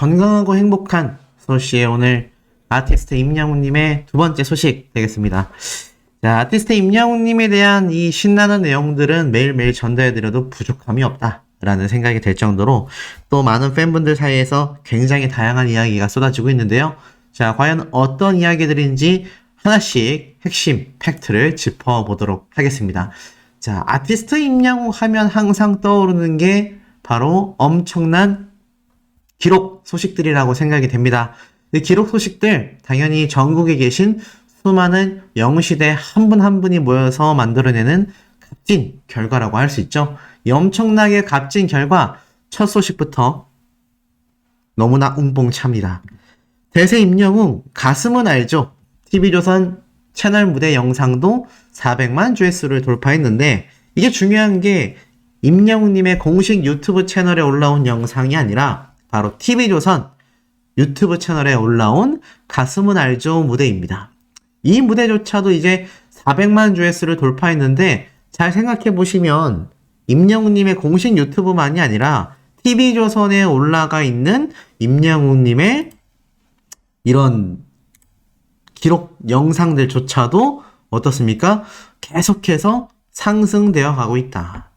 건강하고 행복한 소시의 오늘 아티스트 임영웅님의 두 번째 소식 되겠습니다. 자, 아티스트 임영웅님에 대한 이 신나는 내용들은 매일매일 전달해드려도 부족함이 없다라는 생각이 들 정도로 또 많은 팬분들 사이에서 굉장히 다양한 이야기가 쏟아지고 있는데요. 자, 과연 어떤 이야기들인지 하나씩 핵심 팩트를 짚어보도록 하겠습니다. 자, 아티스트 임영웅 하면 항상 떠오르는 게 바로 엄청난 기록 소식들이라고 생각이 됩니다. 이 기록 소식들 당연히 전국에 계신 수많은 영웅시대 한 분 한 분이 모여서 만들어내는 값진 결과라고 할 수 있죠. 이 엄청나게 값진 결과 첫 소식부터 너무나 웅뽕찹니다. 대세 임영웅 가슴은 알죠? TV조선 채널 무대 영상도 400만 조회수를 돌파했는데 이게 중요한 게 임영웅님의 공식 유튜브 채널에 올라온 영상이 아니라 바로 TV조선 유튜브 채널에 올라온 가슴은 알죠 무대입니다. 이 무대조차도 이제 400만 조회수를 돌파했는데 잘 생각해 보시면 임영웅님의 공식 유튜브만이 아니라 TV조선에 올라가 있는 임영웅님의 이런 기록 영상들조차도 어떻습니까? 계속해서 상승되어 가고 있다.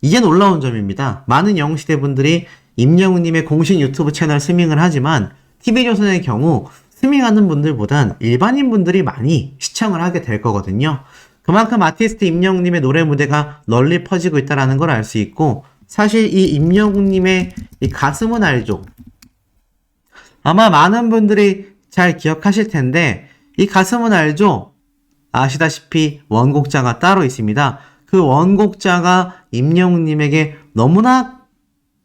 이게 놀라운 점입니다. 많은 영웅시대 분들이 임영웅님의 공식 유튜브 채널 스밍을 하지만 TV조선의 경우 스밍하는 분들보단 일반인 분들이 많이 시청을 하게 될 거거든요. 그만큼 아티스트 임영웅님의 노래 무대가 널리 퍼지고 있다는 걸 알 수 있고 사실 이 임영웅님의 이 가슴은 알죠? 아마 많은 분들이 잘 기억하실 텐데 이 가슴은 알죠? 아시다시피 원곡자가 따로 있습니다. 그 원곡자가 임영웅님에게 너무나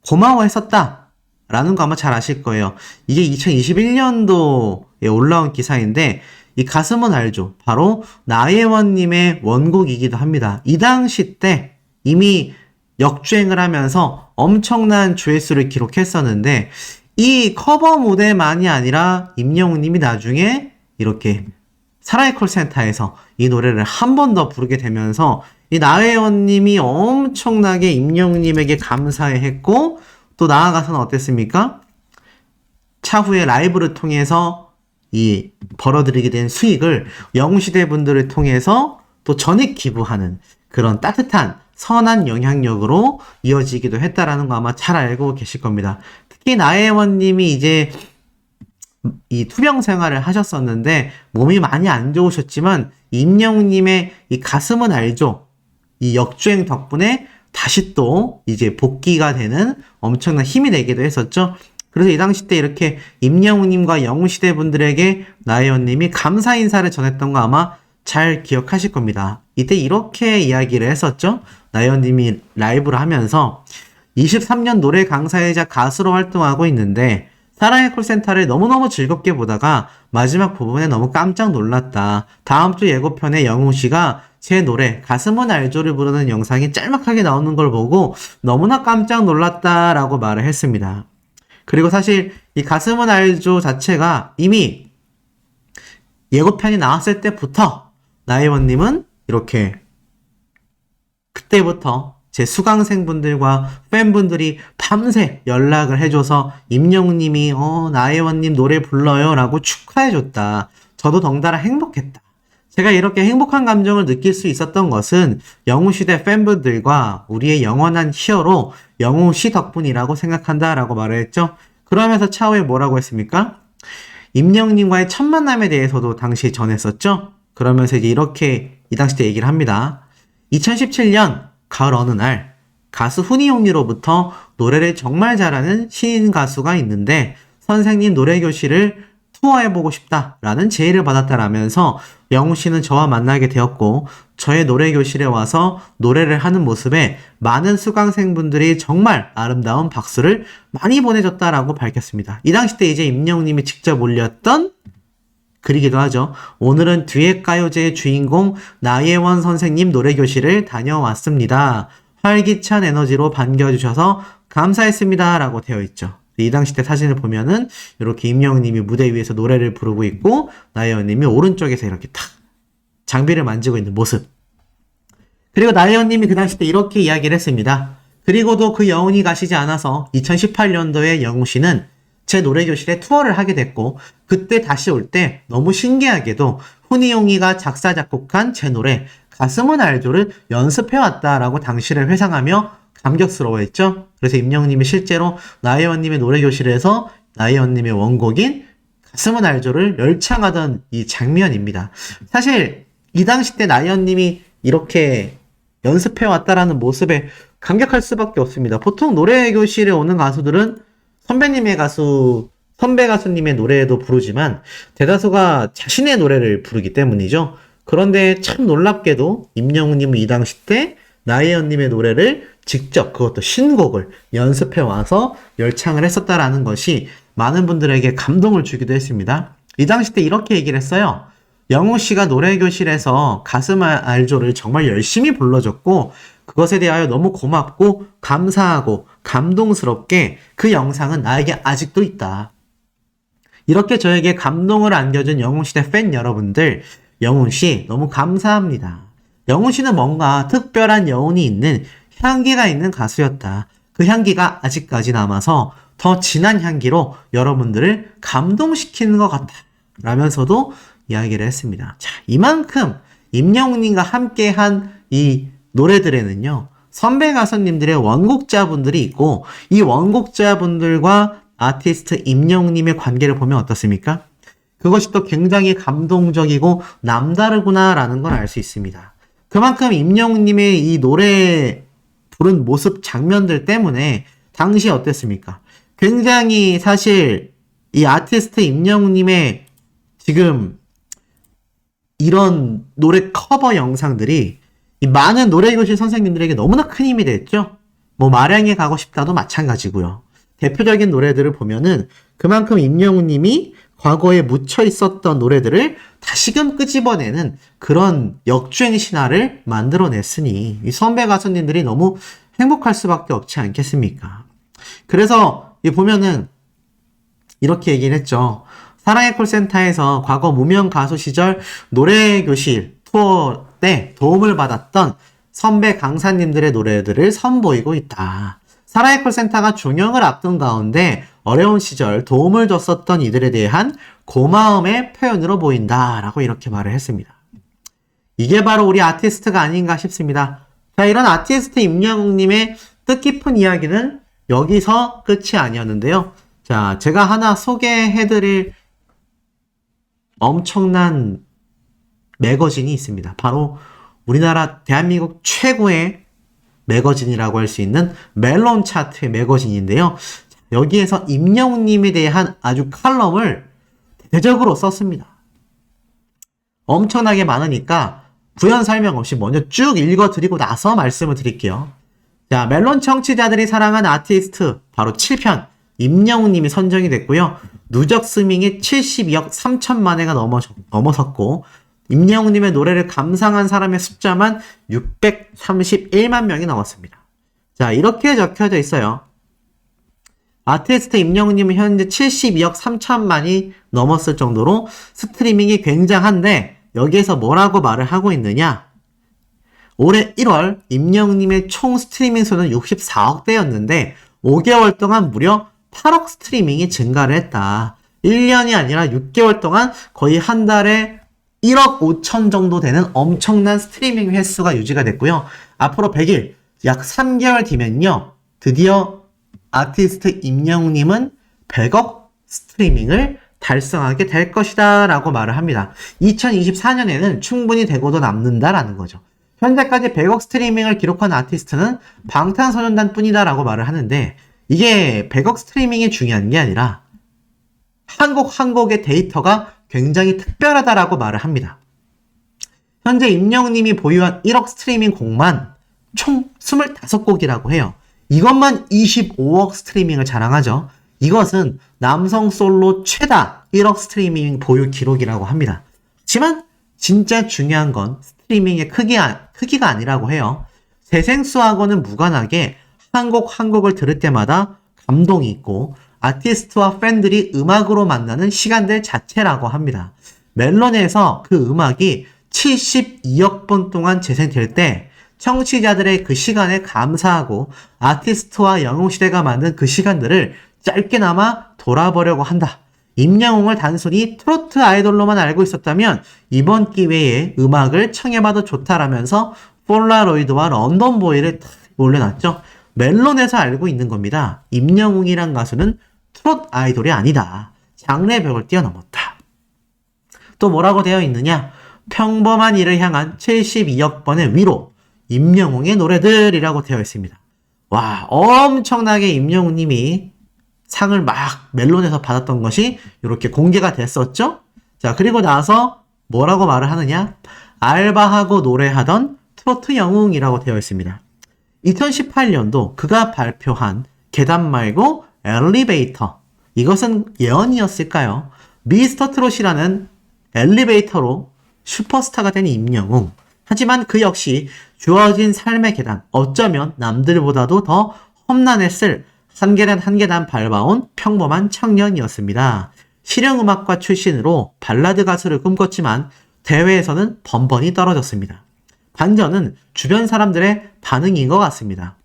고마워했었다 라는 거 아마 잘 아실 거예요. 이게 2021년도에 올라온 기사인데 이 가슴은 알죠? 바로 나혜원님의 원곡이기도 합니다. 이 당시 때 이미 역주행을 하면서 엄청난 조회수를 기록했었는데 이 커버 무대만이 아니라 임영웅님이 나중에 이렇게 사랑의 콜센터에서 이 노래를 한 번 더 부르게 되면서 이 나혜원님이 엄청나게 임영웅님에게 감사해했고 또 나아가서는 어땠습니까? 차후에 라이브를 통해서 이 벌어들이게 된 수익을 영웅시대 분들을 통해서 또 전액 기부하는 그런 따뜻한 선한 영향력으로 이어지기도 했다라는 거 아마 잘 알고 계실 겁니다. 특히 나혜원님이 이제 이 투병 생활을 하셨었는데 몸이 많이 안 좋으셨지만 임영웅님의 이 가슴은 알죠? 이 역주행 덕분에 다시 또 이제 복귀가 되는 엄청난 힘이 되기도 했었죠. 그래서 이 당시 때 이렇게 임영웅님과 영웅시대 분들에게 나혜원님이 감사 인사를 전했던 거 아마 잘 기억하실 겁니다. 이때 이렇게 이야기를 했었죠. 나혜원님이 라이브를 하면서 23년 노래 강사이자 가수로 활동하고 있는데 사랑의 콜센터를 너무너무 즐겁게 보다가 마지막 부분에 너무 깜짝 놀랐다. 다음 주 예고편에 영웅씨가 제 노래 가슴은 알죠를 부르는 영상이 짤막하게 나오는 걸 보고 너무나 깜짝 놀랐다라고 말을 했습니다. 그리고 사실 이 가슴은 알죠 자체가 이미 예고편이 나왔을 때부터 나혜원님은 이렇게 그때부터 제 수강생분들과 팬분들이 밤새 연락을 해줘서 임영웅님이 나혜원님 노래 불러요 라고 축하해줬다. 저도 덩달아 행복했다. 제가 이렇게 행복한 감정을 느낄 수 있었던 것은 영웅시대 팬분들과 우리의 영원한 히어로 영웅씨 덕분이라고 생각한다 라고 말을 했죠. 그러면서 차후에 뭐라고 했습니까? 임영웅님과의 첫 만남에 대해서도 당시에 전했었죠. 그러면서 이제 이렇게 이 당시 때 얘기를 합니다. 2017년 가을 어느 날 가수 훈이용리로부터 노래를 정말 잘하는 신인 가수가 있는데 선생님 노래교실을 투어해보고 싶다라는 제의를 받았다라면서 영웅씨는 저와 만나게 되었고 저의 노래교실에 와서 노래를 하는 모습에 많은 수강생분들이 정말 아름다운 박수를 많이 보내줬다라고 밝혔습니다. 이 당시 때 이제 임영웅님이 직접 올렸던 글이기도 하죠. 오늘은 듀엣가요제의 주인공 나혜원 선생님 노래교실을 다녀왔습니다. 활기찬 에너지로 반겨주셔서 감사했습니다 라고 되어 있죠. 이 당시 때 사진을 보면은 이렇게 임영웅님이 무대 위에서 노래를 부르고 있고 나혜원님이 오른쪽에서 이렇게 탁 장비를 만지고 있는 모습. 그리고 나혜원님이 그 당시 때 이렇게 이야기를 했습니다. 그리고도 그 영웅이 가시지 않아서 2018년도에 영웅씨는 제 노래교실에 투어를 하게 됐고, 그때 다시 올 때 너무 신기하게도 훈이용이가 작사 작곡한 제 노래 가슴은 알죠를 연습해왔다라고 당시를 회상하며 감격스러워했죠. 그래서 임영웅님이 실제로 나혜원님의 노래교실에서 나혜원님의 원곡인 가슴은 알죠를 열창하던 이 장면입니다. 사실 이 당시 때 나혜원님이 이렇게 연습해왔다라는 모습에 감격할 수밖에 없습니다. 보통 노래교실에 오는 가수들은 선배 가수님의 노래도 부르지만 대다수가 자신의 노래를 부르기 때문이죠. 그런데 참 놀랍게도 임영웅님은 이 당시 때 나혜연님의 노래를 직접 그것도 신곡을 연습해와서 열창을 했었다라는 것이 많은 분들에게 감동을 주기도 했습니다. 이 당시 때 이렇게 얘기를 했어요. 영웅 씨가 노래교실에서 가슴 알죠를 정말 열심히 불러줬고 그것에 대하여 너무 고맙고 감사하고 감동스럽게 그 영상은 나에게 아직도 있다. 이렇게 저에게 감동을 안겨준 영웅시대 팬 여러분들, 영웅씨 너무 감사합니다. 영웅씨는 뭔가 특별한 여운이 있는 향기가 있는 가수였다. 그 향기가 아직까지 남아서 더 진한 향기로 여러분들을 감동시키는 것 같다. 라면서도 이야기를 했습니다. 자, 이만큼 임영웅님과 함께한 이 노래들에는요, 선배 가수님들의 원곡자분들이 있고, 이 원곡자분들과 아티스트 임영웅님의 관계를 보면 어떻습니까? 그것이 또 굉장히 감동적이고 남다르구나라는 걸 알 수 있습니다. 그만큼 임영웅님의 이 노래 부른 모습 장면들 때문에 당시 어땠습니까? 굉장히 사실 이 아티스트 임영웅님의 지금 이런 노래 커버 영상들이 이 많은 노래교실 선생님들에게 너무나 큰 힘이 됐죠. 뭐 마량에 가고 싶다도 마찬가지고요. 대표적인 노래들을 보면은 그만큼 임영웅님이 과거에 묻혀 있었던 노래들을 다시금 끄집어내는 그런 역주행 신화를 만들어냈으니 이 선배 가수님들이 너무 행복할 수밖에 없지 않겠습니까? 그래서 보면은 이렇게 얘기를 했죠. 사랑의 콜센터에서 과거 무명 가수 시절 노래교실 투어 때 도움을 받았던 선배 강사님들의 노래들을 선보이고 있다. 사랑의 콜센터가 종영을 앞둔 가운데 어려운 시절 도움을 줬었던 이들에 대한 고마움의 표현으로 보인다 라고 이렇게 말을 했습니다. 이게 바로 우리 아티스트가 아닌가 싶습니다. 자, 이런 아티스트 임영웅님의 뜻깊은 이야기는 여기서 끝이 아니었는데요. 자, 제가 하나 소개해드릴 엄청난 매거진이 있습니다. 바로 우리나라 대한민국 최고의 매거진이라고 할 수 있는 멜론 차트의 매거진인데요. 여기에서 임영웅님에 대한 아주 칼럼을 대적으로 썼습니다. 엄청나게 많으니까 부연 설명 없이 먼저 쭉 읽어드리고 나서 말씀을 드릴게요. 자, 멜론 청취자들이 사랑한 아티스트 바로 7편 임영웅님이 선정이 됐고요. 누적 스밍이 72억 3천만 회가 넘어섰고 임영웅님의 노래를 감상한 사람의 숫자만 631만 명이 넘었습니다. 자, 이렇게 적혀져 있어요. 아티스트 임영웅님은 현재 72억 3천만이 넘었을 정도로 스트리밍이 굉장한데 여기에서 뭐라고 말을 하고 있느냐? 올해 1월 임영웅님의 총 스트리밍 수는 64억 대였는데 5개월 동안 무려 8억 스트리밍이 증가를 했다. 1년이 아니라 6개월 동안 거의 한 달에 1억 5천 정도 되는 엄청난 스트리밍 횟수가 유지가 됐고요. 앞으로 100일, 약 3개월 뒤면요. 드디어 아티스트 임영웅님은 100억 스트리밍을 달성하게 될 것이다 라고 말을 합니다. 2024년에는 충분히 되고도 남는다라는 거죠. 현재까지 100억 스트리밍을 기록한 아티스트는 방탄소년단 뿐이다 라고 말을 하는데 이게 100억 스트리밍이 중요한 게 아니라 한 곡 한 곡의 데이터가 굉장히 특별하다라고 말을 합니다. 현재 임영웅님이 보유한 1억 스트리밍 곡만 총 25곡이라고 해요. 이것만 25억 스트리밍을 자랑하죠. 이것은 남성 솔로 최다 1억 스트리밍 보유 기록이라고 합니다. 하지만 진짜 중요한 건 스트리밍의 크기가 아니라고 해요. 재생수하고는 무관하게 한 곡 한 곡을 들을 때마다 감동이 있고 아티스트와 팬들이 음악으로 만나는 시간들 자체라고 합니다. 멜론에서 그 음악이 72억 번 동안 재생될 때 청취자들의 그 시간에 감사하고 아티스트와 영웅시대가 만든 그 시간들을 짧게나마 돌아보려고 한다. 임영웅을 단순히 트로트 아이돌로만 알고 있었다면 이번 기회에 음악을 청해봐도 좋다라면서 폴라로이드와 런던보이를 탁 올려놨죠. 멜론에서 알고 있는 겁니다. 임영웅이란 가수는 트로트 아이돌이 아니다. 장르의 벽을 뛰어넘었다. 또 뭐라고 되어 있느냐? 평범한 이를 향한 72억 번의 위로, 임영웅의 노래들이라고 되어 있습니다. 와, 엄청나게 임영웅님이 상을 막 멜론에서 받았던 것이 이렇게 공개가 됐었죠? 자, 그리고 나서 뭐라고 말을 하느냐? 알바하고 노래하던 트로트 영웅이라고 되어 있습니다. 2018년도 그가 발표한 계단 말고 엘리베이터. 이것은 예언이었을까요? 미스터 트롯이라는 엘리베이터로 슈퍼스타가 된 임영웅. 하지만 그 역시 주어진 삶의 계단, 어쩌면 남들보다도 더 험난했을 한 계단 한 계단 밟아온 평범한 청년이었습니다. 실용음악과 출신으로 발라드 가수를 꿈꿨지만 대회에서는 번번이 떨어졌습니다. 반전은 주변 사람들의 반응인 것 같습니다.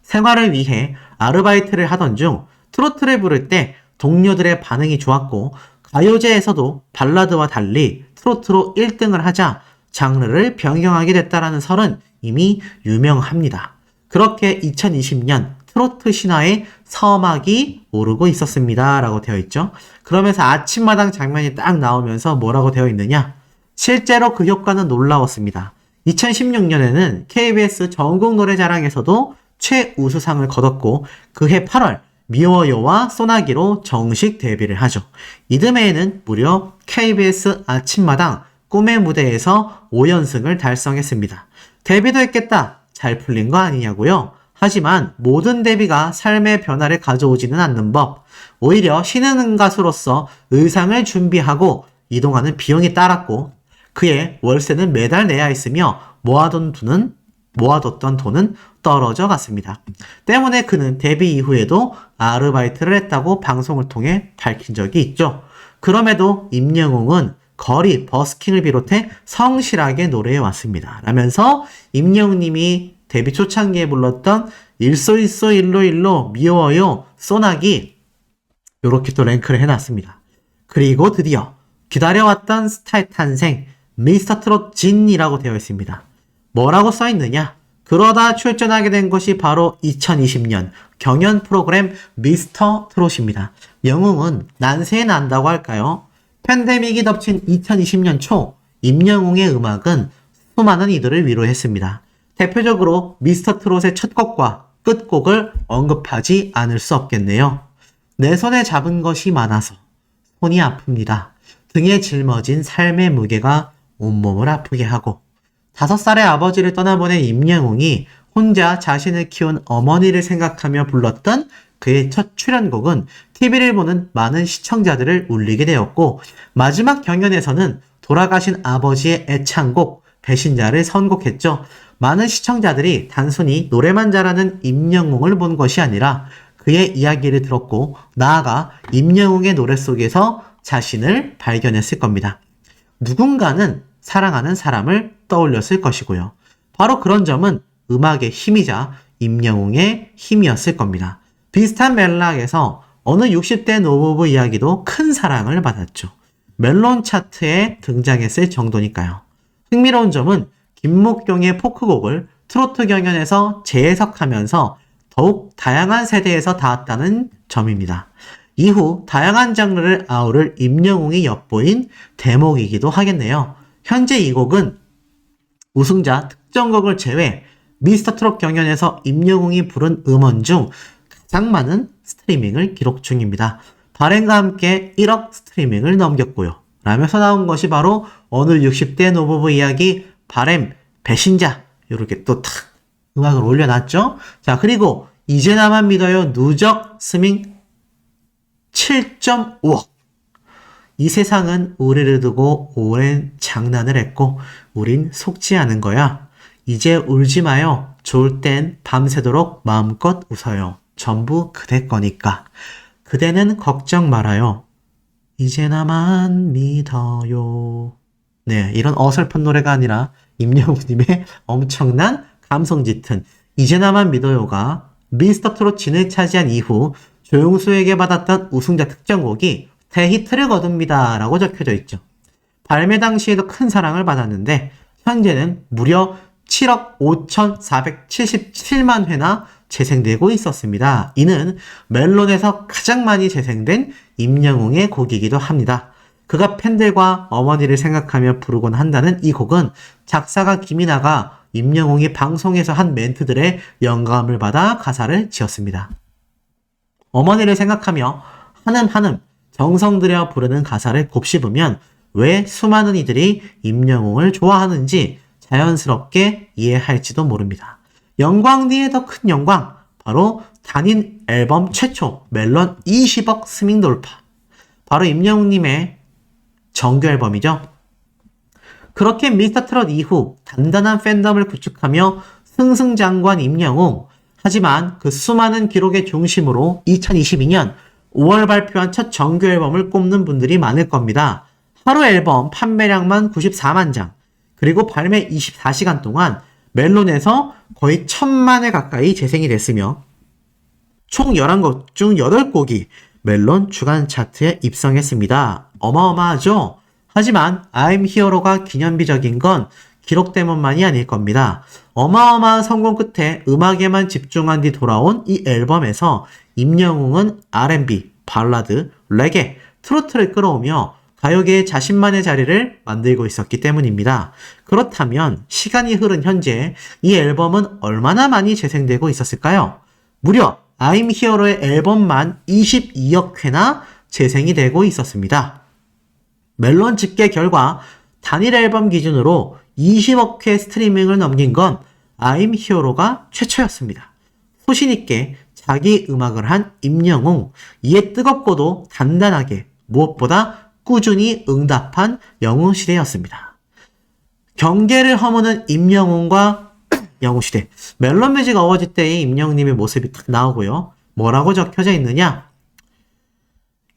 생활을 위해 아르바이트를 하던 중 트로트를 부를 때 동료들의 반응이 좋았고 가요제에서도 발라드와 달리 트로트로 1등을 하자 장르를 변경하게 됐다라는 설은 이미 유명합니다. 그렇게 2020년 트로트 신화의 서막이 오르고 있었습니다. 라고 되어 있죠. 그러면서 아침마당 장면이 딱 나오면서 뭐라고 되어 있느냐? 실제로 그 효과는 놀라웠습니다. 2016년에는 KBS 전국노래자랑에서도 최우수상을 거뒀고 그해 8월 미워요와 소나기로 정식 데뷔를 하죠. 이듬해에는 무려 KBS 아침마당 꿈의 무대에서 5연승을 달성했습니다. 데뷔도 했겠다. 잘 풀린 거 아니냐고요? 하지만 모든 데뷔가 삶의 변화를 가져오지는 않는 법. 오히려 신인 가수로서 의상을 준비하고 이동하는 비용이 따랐고 그의 월세는 매달 내야 했으며 모아뒀던 돈은 떨어져 갔습니다. 때문에 그는 데뷔 이후에도 아르바이트를 했다고 방송을 통해 밝힌 적이 있죠. 그럼에도 임영웅은 거리, 버스킹을 비롯해 성실하게 노래해 왔습니다. 라면서 임영웅 님이 데뷔 초창기에 불렀던 일소일소 일로일로 미워요 소나기 요렇게 또 랭크를 해놨습니다. 그리고 드디어 기다려왔던 스타의 탄생 미스터 트롯 진이라고 되어 있습니다. 뭐라고 써있느냐? 그러다 출전하게 된 것이 바로 2020년 경연 프로그램 미스터 트롯입니다. 영웅은 난세에 난다고 할까요? 팬데믹이 덮친 2020년 초 임영웅의 음악은 수많은 이들을 위로했습니다. 대표적으로 미스터 트롯의 첫 곡과 끝곡을 언급하지 않을 수 없겠네요. 내 손에 잡은 것이 많아서 손이 아픕니다. 등에 짊어진 삶의 무게가 온몸을 아프게 하고 5살의 아버지를 떠나보낸 임영웅이 혼자 자신을 키운 어머니를 생각하며 불렀던 그의 첫 출연곡은 TV를 보는 많은 시청자들을 울리게 되었고 마지막 경연에서는 돌아가신 아버지의 애창곡 배신자를 선곡했죠. 많은 시청자들이 단순히 노래만 잘하는 임영웅을 본 것이 아니라 그의 이야기를 들었고 나아가 임영웅의 노래 속에서 자신을 발견했을 겁니다. 누군가는 사랑하는 사람을 떠올렸을 것이고요. 바로 그런 점은 음악의 힘이자 임영웅의 힘이었을 겁니다. 비슷한 맥락에서 어느 60대 노부부 이야기도 큰 사랑을 받았죠. 멜론 차트에 등장했을 정도니까요. 흥미로운 점은 김목경의 포크곡을 트로트 경연에서 재해석하면서 더욱 다양한 세대에서 닿았다는 점입니다. 이후 다양한 장르를 아우를 임영웅이 엿보인 대목이기도 하겠네요. 현재 이 곡은 우승자 특정곡을 제외 미스터 트롯 경연에서 임영웅이 부른 음원 중 가장 많은 스트리밍을 기록 중입니다. 발행과 함께 1억 스트리밍을 넘겼고요. 라면서 나온 것이 바로 어느 60대 노부부 이야기 바램 배신자 이렇게 또 탁 음악을 올려놨죠. 자, 그리고 이제 나만 믿어요 누적 스밍 7.5억. 이 세상은 우리를 두고 오랜 장난을 했고 우린 속지 않은 거야. 이제 울지 마요. 좋을 땐 밤새도록 마음껏 웃어요. 전부 그대 거니까. 그대는 걱정 말아요. 이제 나만 믿어요. 네, 이런 어설픈 노래가 아니라 임영웅님의 엄청난 감성 짙은 이제 나만 믿어요가 미스터 트롯 진을 차지한 이후 조용수에게 받았던 우승자 특정곡이 대히트를 거둡니다 라고 적혀져 있죠. 발매 당시에도 큰 사랑을 받았는데 현재는 무려 7억 5,477만 회나 재생되고 있었습니다. 이는 멜론에서 가장 많이 재생된 임영웅의 곡이기도 합니다. 그가 팬들과 어머니를 생각하며 부르곤 한다는 이 곡은 작사가 김이나가 임영웅이 방송에서 한 멘트들의 영감을 받아 가사를 지었습니다. 어머니를 생각하며 한음 정성 들여 부르는 가사를 곱씹으면 왜 수많은 이들이 임영웅을 좋아하는지 자연스럽게 이해할지도 모릅니다. 영광 뒤에 더 큰 영광, 바로 단일 앨범 최초 멜론 20억 스밍 돌파, 바로 임영웅님의 정규 앨범이죠. 그렇게 미스터 트롯 이후 단단한 팬덤을 구축하며 승승장구한 임영웅. 하지만 그 수많은 기록의 중심으로 2022년 5월 발표한 첫 정규 앨범을 꼽는 분들이 많을 겁니다. 하루 앨범 판매량만 94만 장, 그리고 발매 24시간 동안 멜론에서 거의 1000만회 가까이 재생이 됐으며 총 11곡 중 8곡이 멜론 주간 차트에 입성했습니다. 어마어마하죠? 하지만 I'm Hero가 기념비적인 건 기록 때문만이 아닐 겁니다. 어마어마한 성공 끝에 음악에만 집중한 뒤 돌아온 이 앨범에서 임영웅은 R&B, 발라드, 레게, 트로트를 끌어오며 가요계에 자신만의 자리를 만들고 있었기 때문입니다. 그렇다면 시간이 흐른 현재 이 앨범은 얼마나 많이 재생되고 있었을까요? 무려 I'm Hero의 앨범만 22억 회나 재생이 되고 있었습니다. 멜론 집계 결과 단일 앨범 기준으로 20억 회 스트리밍을 넘긴 건 I'm Hero가 최초였습니다. 소신있게 자기 음악을 한 임영웅, 이에 뜨겁고도 단단하게 무엇보다 꾸준히 응답한 영웅시대였습니다. 경계를 허무는 임영웅과 영웅시대. 멜론뮤직 어워즈 때의 임영웅님의 모습이 딱 나오고요. 뭐라고 적혀져 있느냐?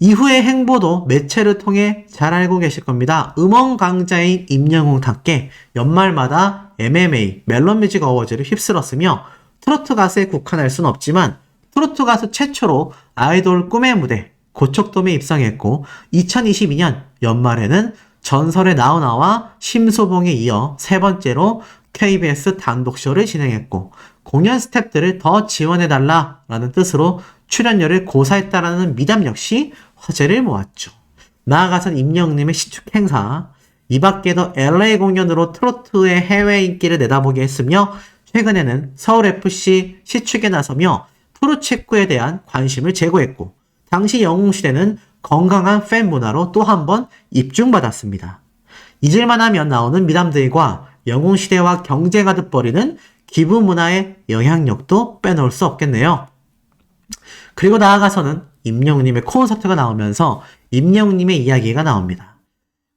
이후의 행보도 매체를 통해 잘 알고 계실 겁니다. 음원 강자인 임영웅답게 연말마다 MMA, 멜론뮤직 어워즈를 휩쓸었으며 트로트 가수에 국한할 순 없지만 트로트 가수 최초로 아이돌 꿈의 무대 고척돔에 입성했고 2022년 연말에는 전설의 나훈아와 심수봉에 이어 세 번째로 KBS 단독쇼를 진행했고 공연 스태프들을 더 지원해달라라는 뜻으로 출연료를 고사했다라는 미담 역시 화제를 모았죠. 나아가선 임영웅님의 시축 행사, 이 밖에도 LA 공연으로 트로트의 해외 인기를 내다보게 했으며 최근에는 서울FC 시축에 나서며 프로체크에 대한 관심을 제고했고 당시 영웅시대는 건강한 팬 문화로 또 한 번 입증받았습니다. 잊을만 하면 나오는 미담들과 영웅시대와 경쟁 하듯 벌이는 기부 문화의 영향력도 빼놓을 수 없겠네요. 그리고 나아가서는 임영웅님의 콘서트가 나오면서 임영웅님의 이야기가 나옵니다.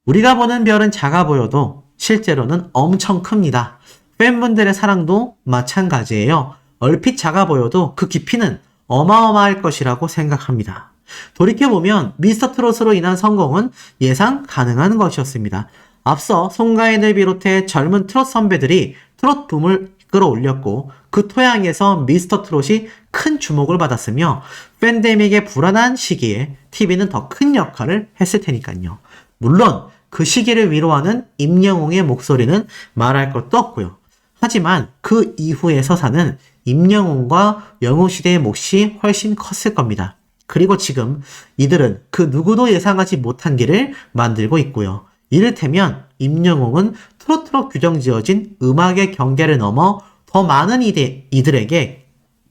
우리가 보는 별은 작아 보여도 실제로는 엄청 큽니다. 팬분들의 사랑도 마찬가지예요. 얼핏 작아 보여도 그 깊이는 어마어마할 것이라고 생각합니다. 돌이켜보면 미스터 트롯으로 인한 성공은 예상 가능한 것이었습니다. 앞서 송가인을 비롯해 젊은 트롯 선배들이 트롯 붐을 끌어올렸고 그 토양에서 미스터 트롯이 큰 주목을 받았으며 팬데믹의 불안한 시기에 TV는 더 큰 역할을 했을 테니까요. 물론 그 시기를 위로하는 임영웅의 목소리는 말할 것도 없고요. 하지만 그 이후의 서사는 임영웅과 영웅시대의 몫이 훨씬 컸을 겁니다. 그리고 지금 이들은 그 누구도 예상하지 못한 길을 만들고 있고요. 이를테면 임영웅은 트로트로 규정지어진 음악의 경계를 넘어 더 많은 이들에게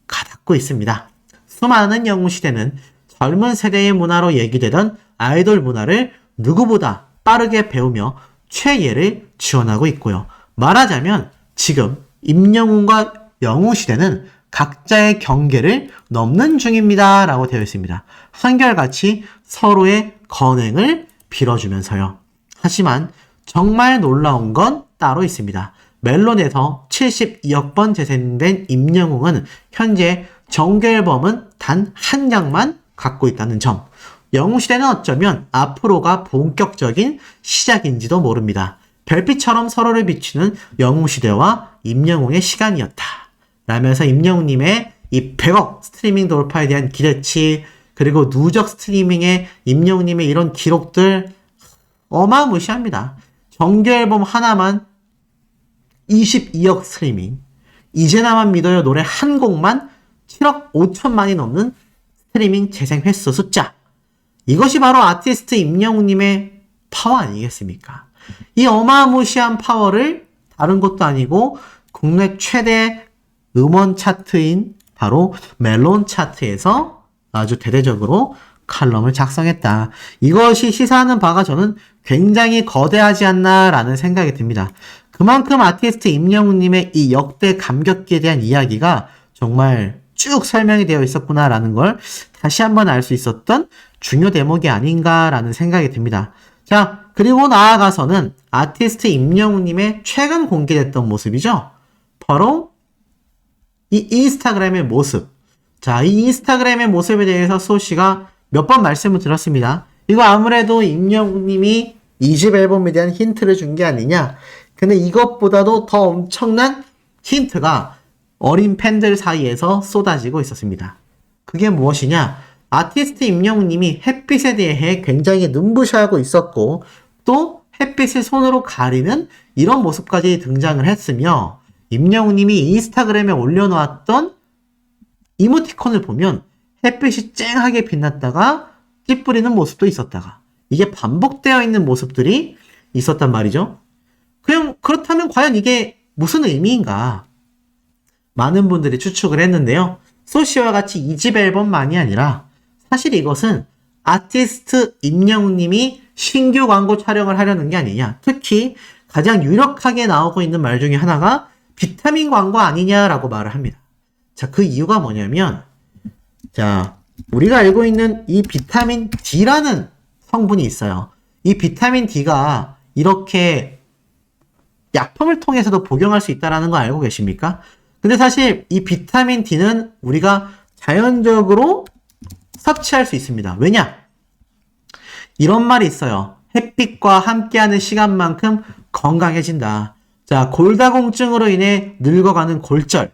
가닿고 있습니다. 수많은 영웅시대는 젊은 세대의 문화로 얘기되던 아이돌 문화를 누구보다 빠르게 배우며 최예를 지원하고 있고요. 말하자면 지금 임영웅과 영웅시대는 각자의 경계를 넘는 중입니다. 라고 되어 있습니다. 한결같이 서로의 건행을 빌어주면서요. 하지만 정말 놀라운 건 따로 있습니다. 멜론에서 72억 번 재생된 임영웅은 현재 정규 앨범은 단 한 장만 갖고 있다는 점. 영웅시대는 어쩌면 앞으로가 본격적인 시작인지도 모릅니다. 별빛처럼 서로를 비추는 영웅시대와 임영웅의 시간이었다. 라면서 임영웅님의 이 100억 스트리밍 돌파에 대한 기대치 그리고 누적 스트리밍의 임영웅님의 이런 기록들 어마무시합니다. 정규 앨범 하나만 22억 스트리밍, 이제 나만 믿어요 노래 한 곡만 7억 5천만이 넘는 스트리밍 재생 횟수 숫자. 이것이 바로 아티스트 임영웅님의 파워 아니겠습니까? 이 어마무시한 파워를 다른 것도 아니고 국내 최대 음원 차트인 바로 멜론 차트에서 아주 대대적으로 칼럼을 작성했다. 이것이 시사하는 바가 저는 굉장히 거대하지 않나라는 생각이 듭니다. 그만큼 아티스트 임영웅님의 이 역대 감격기에 대한 이야기가 정말 쭉 설명이 되어 있었구나라는 걸 다시 한번 알 수 있었던 중요 대목이 아닌가라는 생각이 듭니다. 자, 그리고 나아가서는 아티스트 임영웅님의 최근 공개됐던 모습이죠. 바로 이 인스타그램의 모습. 자, 이 인스타그램의 모습에 대해서 소씨가 몇 번 말씀을 드렸습니다. 이거 아무래도 임영웅님이 2집 앨범에 대한 힌트를 준 게 아니냐. 근데 이것보다도 더 엄청난 힌트가 어린 팬들 사이에서 쏟아지고 있었습니다. 그게 무엇이냐? 아티스트 임영웅님이 햇빛에 대해 굉장히 눈부셔하고 있었고 또 햇빛을 손으로 가리는 이런 모습까지 등장을 했으며 임영웅님이 인스타그램에 올려놓았던 이모티콘을 보면 햇빛이 쨍하게 빛났다가 찌푸리는 모습도 있었다가 이게 반복되어 있는 모습들이 있었단 말이죠. 그렇다면 과연 이게 무슨 의미인가? 많은 분들이 추측을 했는데요. 소시와 같이 2집 앨범만이 아니라 사실 이것은 아티스트 임영웅님이 신규 광고 촬영을 하려는 게 아니냐. 특히 가장 유력하게 나오고 있는 말 중에 하나가 비타민 광고 아니냐라고 말을 합니다. 자, 그 이유가 뭐냐면 자, 우리가 알고 있는 이 비타민 D라는 성분이 있어요. 이 비타민 D가 이렇게 약품을 통해서도 복용할 수 있다는 거 알고 계십니까? 근데 사실 이 비타민 D는 우리가 자연적으로 섭취할 수 있습니다. 왜냐? 이런 말이 있어요. 햇빛과 함께하는 시간만큼 건강해진다. 자, 골다공증으로 인해 늙어가는 골절.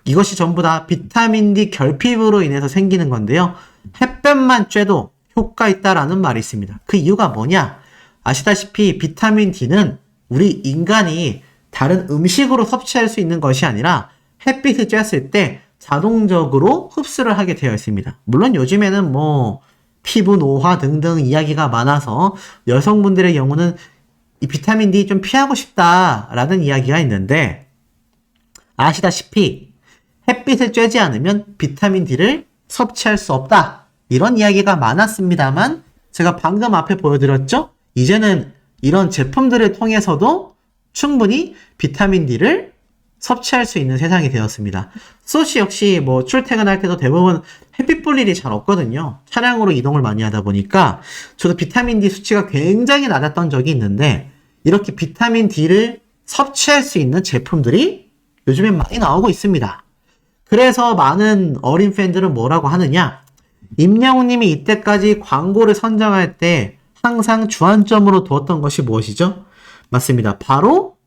이것이 전부 다 비타민 D 결핍으로 인해서 생기는 건데요. 햇볕만 쬐도 효과 있다라는 말이 있습니다. 그 이유가 뭐냐? 아시다시피 비타민 D는 우리 인간이 다른 음식으로 섭취할 수 있는 것이 아니라 햇빛을 쬐었을 때 자동적으로 흡수를 하게 되어 있습니다. 물론 요즘에는 뭐 피부 노화 등등 이야기가 많아서 여성분들의 경우는 이 비타민 D 좀 피하고 싶다라는 이야기가 있는데 아시다시피 햇빛을 쬐지 않으면 비타민 D를 섭취할 수 없다. 이런 이야기가 많았습니다만 제가 방금 앞에 보여드렸죠? 이제는 이런 제품들을 통해서도 충분히 비타민 D를 섭취할 수 있는 세상이 되었습니다. 소시 역시 뭐 출퇴근할 때도 대부분 햇빛 볼 일이 잘 없거든요. 차량으로 이동을 많이 하다 보니까 저도 비타민 D 수치가 굉장히 낮았던 적이 있는데 이렇게 비타민 D를 섭취할 수 있는 제품들이 요즘엔 많이 나오고 있습니다. 그래서 많은 어린 팬들은 뭐라고 하느냐? 임영웅님이 이때까지 광고를 선정할 때 항상 주안점으로 두었던 것이 무엇이죠? 맞습니다. 바로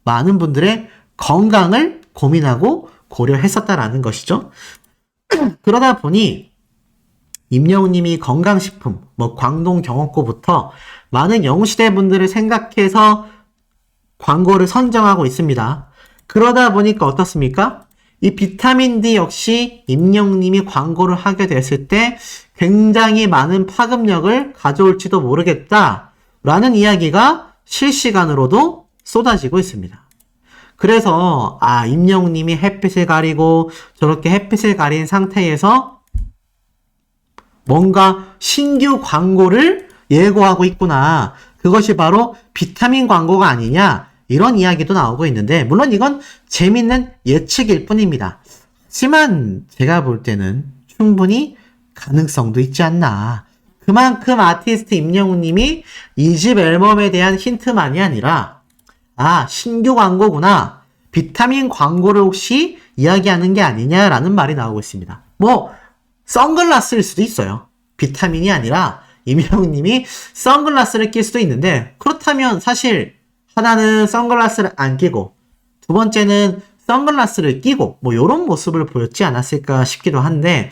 많은 분들의 건강을 고민하고 고려했었다라는 것이죠. 그러다 보니 임영웅님이 건강식품, 뭐 광동 경옥고부터 많은 영웅시대 분들을 생각해서 광고를 선정하고 있습니다. 그러다 보니까 어떻습니까? 이 비타민 D 역시 임영웅님이 광고를 하게 됐을 때 굉장히 많은 파급력을 가져올지도 모르겠다라는 이야기가 실시간으로도 쏟아지고 있습니다. 그래서 임영웅님이 햇빛을 가리고 저렇게 햇빛을 가린 상태에서 뭔가 신규 광고를 예고하고 있구나. 그것이 바로 비타민 광고가 아니냐. 이런 이야기도 나오고 있는데 물론 이건 재밌는 예측일 뿐입니다. 하지만 제가 볼 때는 충분히 가능성도 있지 않나. 그만큼 아티스트 임영웅님이 2집 앨범에 대한 힌트만이 아니라 신규 광고구나. 비타민 광고를 혹시 이야기하는 게 아니냐라는 말이 나오고 있습니다. 뭐 선글라스일 수도 있어요. 비타민이 아니라 임영웅님이 선글라스를 낄 수도 있는데 그렇다면 사실 하나는 선글라스를 안 끼고 두 번째는 선글라스를 끼고 뭐 이런 모습을 보였지 않았을까 싶기도 한데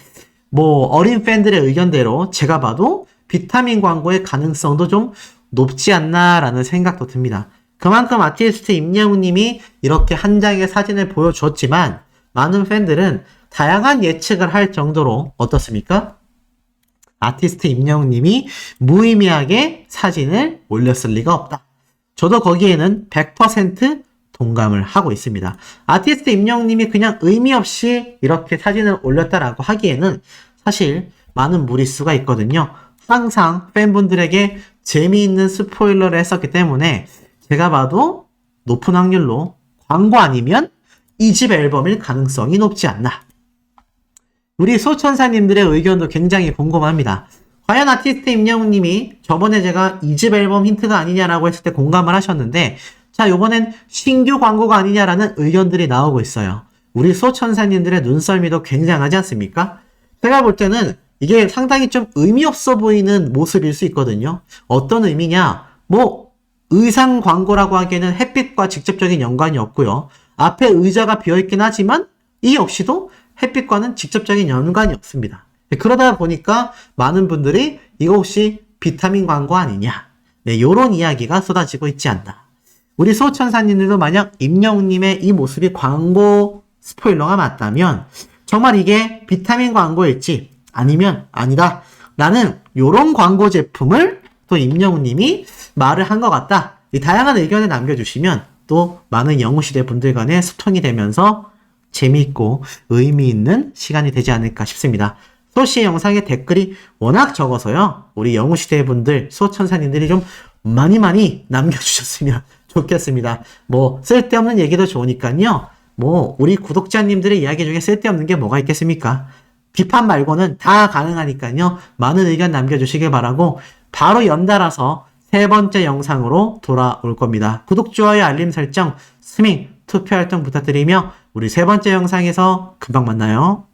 뭐 어린 팬들의 의견대로 제가 봐도 비타민 광고의 가능성도 좀 높지 않나라는 생각도 듭니다. 그만큼 아티스트 임영웅님이 이렇게 한 장의 사진을 보여줬지만 많은 팬들은 다양한 예측을 할 정도로 어떻습니까? 아티스트 임영웅님이 무의미하게 사진을 올렸을 리가 없다. 저도 거기에는 100% 동감을 하고 있습니다. 아티스트 임영웅님이 그냥 의미 없이 이렇게 사진을 올렸다라고 하기에는 사실 많은 무리수가 있거든요. 항상 팬분들에게 재미있는 스포일러를 했었기 때문에 제가 봐도 높은 확률로 광고 아니면 2집 앨범일 가능성이 높지 않나. 우리 소천사님들의 의견도 굉장히 궁금합니다. 과연 아티스트 임영웅님이 저번에 제가 2집 앨범 힌트가 아니냐라고 했을 때 공감을 하셨는데 자, 요번엔 신규 광고가 아니냐라는 의견들이 나오고 있어요. 우리 소천사님들의 눈썰미도 굉장하지 않습니까? 제가 볼 때는 이게 상당히 좀 의미 없어 보이는 모습일 수 있거든요. 어떤 의미냐? 뭐 의상 광고라고 하기에는 햇빛과 직접적인 연관이 없고요. 앞에 의자가 비어있긴 하지만 이 역시도 햇빛과는 직접적인 연관이 없습니다. 그러다 보니까 많은 분들이 이거 혹시 비타민 광고 아니냐? 네, 요런 이야기가 쏟아지고 있지 않나. 우리 소천사님들도 만약 임영웅님의 이 모습이 광고 스포일러가 맞다면 정말 이게 비타민 광고일지 아니면 아니다 라는 요런 광고 제품을 또 임영웅님이 말을 한 것 같다. 이 다양한 의견을 남겨주시면 또 많은 영웅시대 분들 간의 소통이 되면서 재미있고 의미 있는 시간이 되지 않을까 싶습니다. 소시의 영상에 댓글이 워낙 적어서요. 우리 영웅시대 분들, 소천사님들이 좀 많이 남겨주셨으면 좋겠습니다. 뭐 쓸데없는 얘기도 좋으니까요. 뭐 우리 구독자님들의 이야기 중에 쓸데없는 게 뭐가 있겠습니까? 비판 말고는 다 가능하니까요. 많은 의견 남겨주시길 바라고 바로 연달아서 세 번째 영상으로 돌아올 겁니다. 구독, 좋아요, 알림 설정, 스밍, 투표 활동 부탁드리며 우리 세 번째 영상에서 금방 만나요.